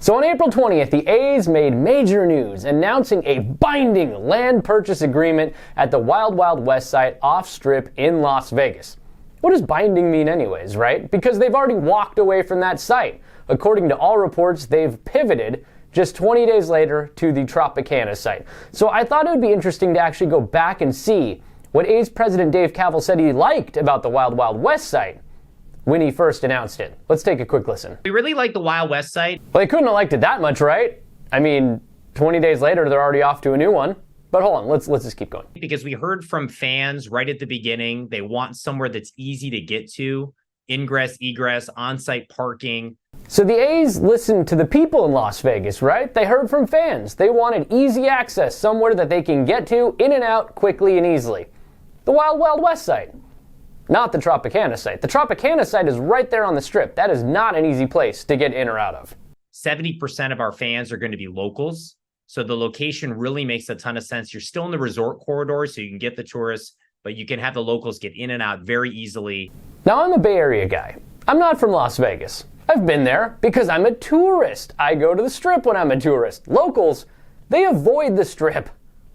So on April 20th, the A's made major news announcing a binding land purchase agreement at the Wild Wild West site off-strip in Las Vegas. What does binding mean anyways, right? Because they've already walked away from that site. According to all reports, they've pivoted just 20 days later to the Tropicana site. So I thought it would be interesting to actually go back and see what A's president Dave Kaval said he liked about the Wild Wild West site when he first announced it. Let's take a quick listen. We really like the Wild West site. Well, they couldn't have liked it that much, right? I mean, 20 days later, they're already off to a new one. But hold on, let's just keep going. Because we heard from fans right at the beginning, they want somewhere that's easy to get to, ingress, egress, on-site parking. So the A's listened to the people in Las Vegas, right? They heard from fans. They wanted easy access, somewhere that they can get to in and out quickly and easily. The Wild Wild West site. Not the Tropicana site. The Tropicana site is right there on the Strip. That is not an easy place to get in or out of. 70% of our fans are going to be locals. So the location really makes a ton of sense. You're still in the resort corridor, so you can get the tourists, but you can have the locals get in and out very easily. Now, I'm a Bay Area guy. I'm not from Las Vegas. I've been there because I'm a tourist. I go to the Strip when I'm a tourist. Locals, they avoid the Strip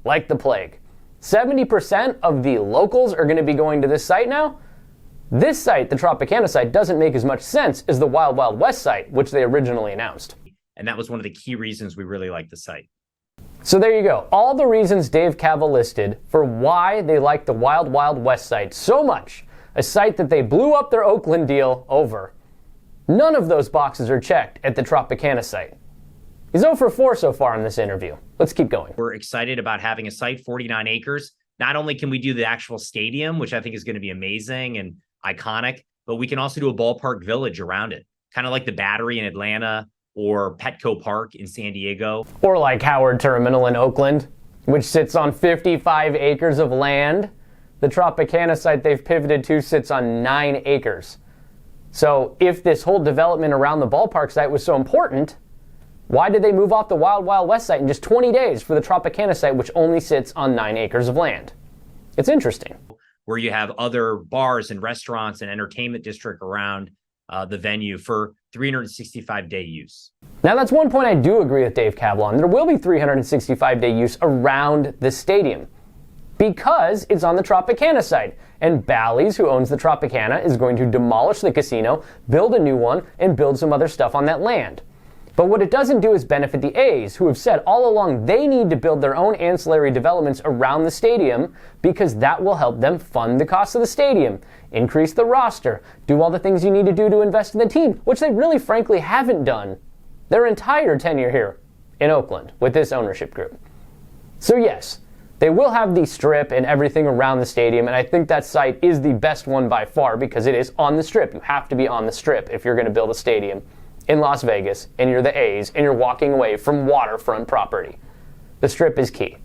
like the plague. 70% of the locals are going to be going to this site now. This site, the Tropicana site, doesn't make as much sense as the Wild Wild West site, which they originally announced. And that was one of the key reasons we really like the site. So there you go. All the reasons Dave Kaval listed for why they like the Wild Wild West site so much, a site that they blew up their Oakland deal over. None of those boxes are checked at the Tropicana site. He's 0 for 4 so far in this interview. Let's keep going. We're excited about having a site, 49 acres. Not only can we do the actual stadium, which I think is going to be amazing and iconic, but we can also do a ballpark village around it, kind of like the Battery in Atlanta or Petco Park in San Diego. Or like Howard Terminal in Oakland, which sits on 55 acres of land. The Tropicana site they've pivoted to sits on 9 acres. So if this whole development around the ballpark site was so important, why did they move off the Wild Wild West site in just 20 days for the Tropicana site, which only sits on 9 acres of land? It's interesting. Where you have other bars and restaurants and entertainment district around the venue for 365-day use. Now, that's one point I do agree with Dave Kaval on. There will be 365-day use around the stadium because it's on the Tropicana site. And Bally's, who owns the Tropicana, is going to demolish the casino, build a new one, and build some other stuff on that land. But what it doesn't do is benefit the A's, who have said all along they need to build their own ancillary developments around the stadium because that will help them fund the cost of the stadium, increase the roster, do all the things you need to do to invest in the team, which they really frankly haven't done their entire tenure here in Oakland with this ownership group. So yes, they will have the Strip and everything around the stadium, and I think that site is the best one by far because it is on the Strip. You have to be on the Strip if you're going to build a stadium in Las Vegas, and you're the A's, and you're walking away from waterfront property. The Strip is key.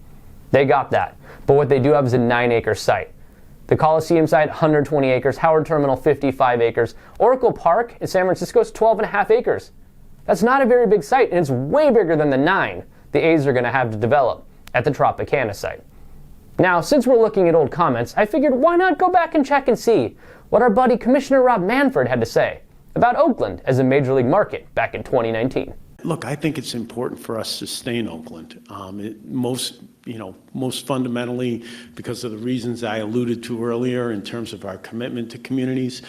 They got that. But what they do have is a 9-acre site. The Coliseum site, 120 acres. Howard Terminal, 55 acres. Oracle Park in San Francisco is 12.5 acres. That's not a very big site, and it's way bigger than the 9 the A's are going to have to develop at the Tropicana site. Now, since we're looking at old comments, I figured why not go back and check and see what our buddy Commissioner Rob Manfred had to say about Oakland as a major league market back in 2019. Look, I think it's important for us to stay in Oakland. Most fundamentally because of the reasons I alluded to earlier in terms of our commitment to communities.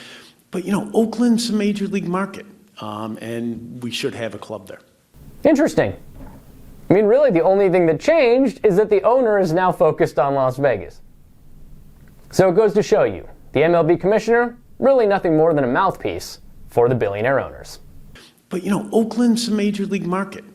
But, Oakland's a major league market, and we should have a club there. Interesting. I mean, really, the only thing that changed is that the owner is now focused on Las Vegas. So it goes to show you, the MLB commissioner, really nothing more than a mouthpiece for the billionaire owners. But, Oakland's a major league market,